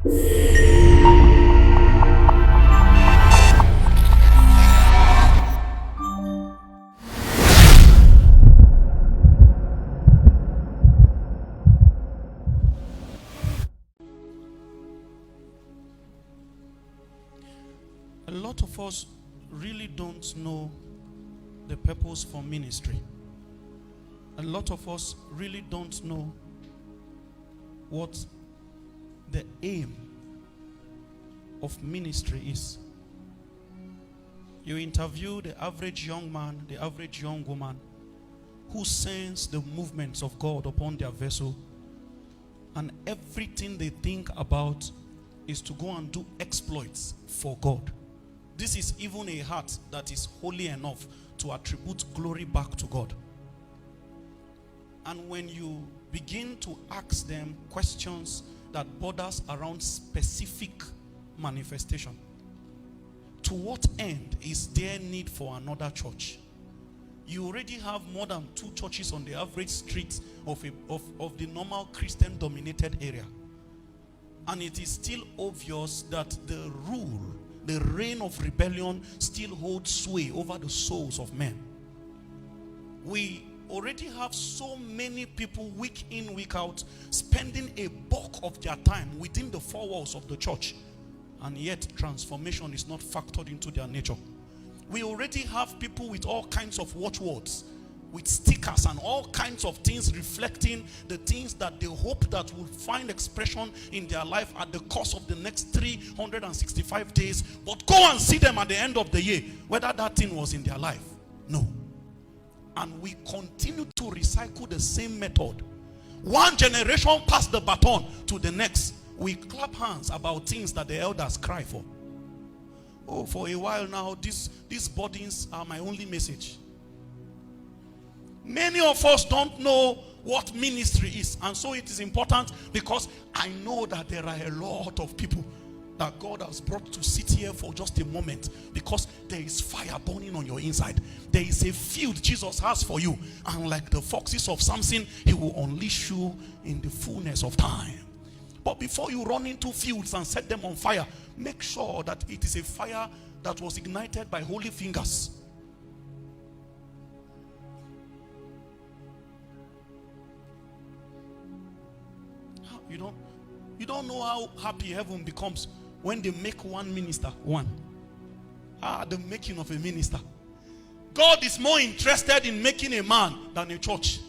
A lot of us really don't know the purpose for ministry. A lot of us really don't know what the aim of ministry is. You interview the average young man, the average young woman who sense the movements of God upon their vessel, and everything they think about is to go and do exploits for God. This is even a heart that is holy enough to attribute glory back to God. And when you begin to ask them questions that borders around specific manifestation, to what end is there need for another church? You already have more than 2 churches on the average street of the normal Christian dominated area. And it is still obvious that the reign of rebellion still holds sway over the souls of men. We already have so many people week in, week out, spending a bulk of their time within the 4 walls of the church, and yet transformation is not factored into their nature. We already have people with all kinds of watchwords, with stickers and all kinds of things reflecting the things that they hope that will find expression in their life at the course of the next 365 days. But go and see them at the end of the year, whether that thing was in their life. No. And we continue to recycle the same method. One generation passed the baton to the next. We clap hands about things that the elders cry for. Oh, for a while now, these burdens are my only message. Many of us don't know what ministry is, and so it is important, because I know that there are a lot of people that God has brought to sit here for just a moment, because there is fire burning on your inside. There is a field Jesus has for you, and like the foxes of Samson, he will unleash you in the fullness of time. But before you run into fields and set them on fire, make sure that it is a fire that was ignited by holy fingers. You don't know how happy heaven becomes when they make one minister one. The making of a minister. God is more interested in making a man than a church,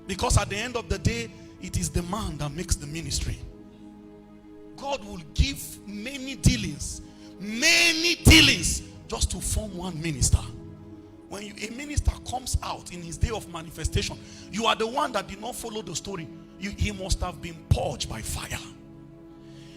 because at the end of the day, it is the man that makes the ministry. God will give many dealings just to form one minister. When a minister comes out in his day of manifestation, you are the one that did not follow the story. He must have been purged by fire.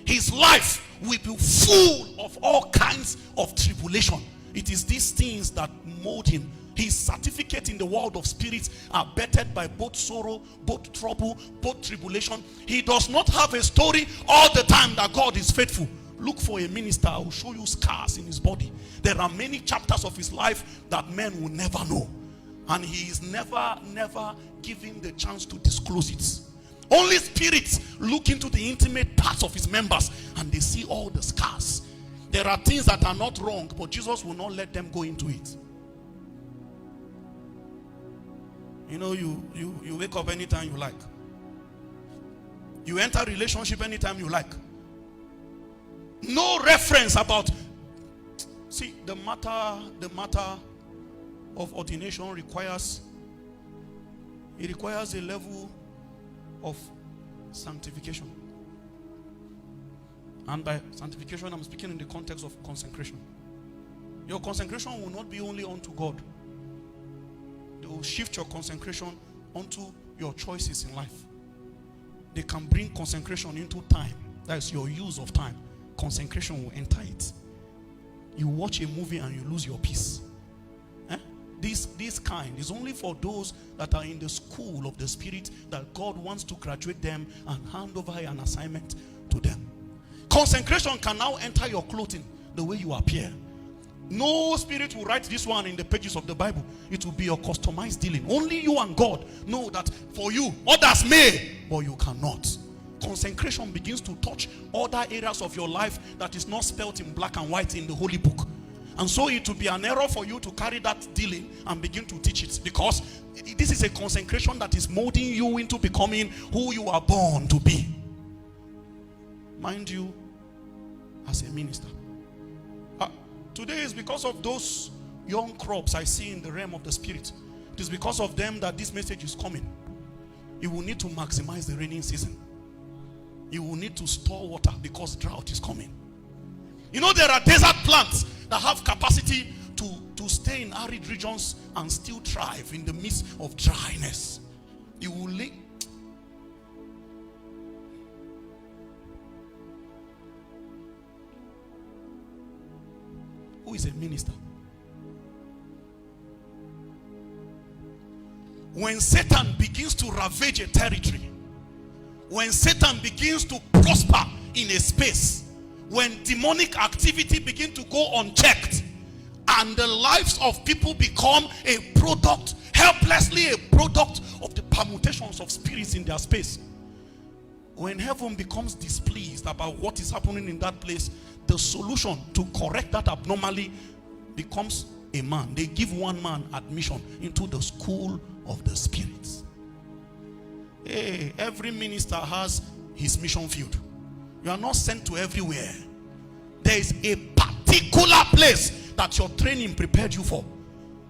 His life will be full of all kinds of tribulation. It is these things that mold him. His certificate in the world of spirits are bettered by both sorrow, both trouble, both tribulation. He does not have a story all the time that God is faithful. Look for a minister who will show you scars in his body. There are many chapters of his life that men will never know, and he is never given the chance to disclose it. Only spirits look into the intimate parts of his members, and they see all the scars. There are things that are not wrong, but Jesus will not let them go into it. You know, you wake up anytime you like. You enter a relationship anytime you like. No reference about. See, the matter of ordination requires a level of sanctification. And by sanctification, I'm speaking in the context of consecration. Your consecration will not be only unto God. They will shift your consecration onto your choices in life. They can bring consecration into time. That is your use of time. Consecration will enter it. You watch a movie and you lose your peace. This kind is only for those that are in the school of the Spirit, that God wants to graduate them and hand over an assignment to them. Consecration can now enter your clothing, the way you appear. No spirit will write this one in the pages of the Bible. It will be your customized dealing. Only you and God know that for you. Others may, but you cannot. consecration begins to touch other areas of your life that is not spelt in black and white in the Holy Book. And so it will be an error for you to carry that dealing and begin to teach it, because this is a consecration that is molding you into becoming who you are born to be. Mind you, as a minister. Today is because of those young crops I see in the realm of the spirit. It is because of them that this message is coming. You will need to maximize the raining season. You will need to store water because drought is coming. You know, there are desert plants that have capacity to stay in arid regions and still thrive in the midst of dryness. You will live. Who is a minister? When Satan begins to ravage a territory, when Satan begins to prosper in a space, when demonic activity begins to go unchecked, and the lives of people become a product, helplessly a product of the permutations of spirits in their space. When heaven becomes displeased about what is happening in that place, the solution to correct that abnormally becomes a man. They give one man admission into the school of the spirits. Hey, every minister has his mission field. You are not sent to everywhere. There is a particular place that your training prepared you for.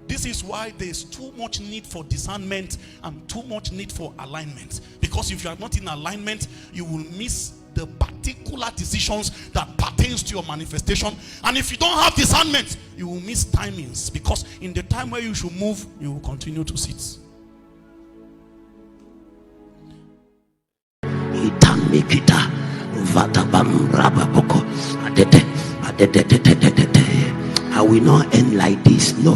This is why there is too much need for discernment and too much need for alignment. Because if you are not in alignment, you will miss the particular decisions that pertains to your manifestation. And if you don't have discernment, you will miss timings, because in the time where you should move, you will continue to sit. I will not end like this. No.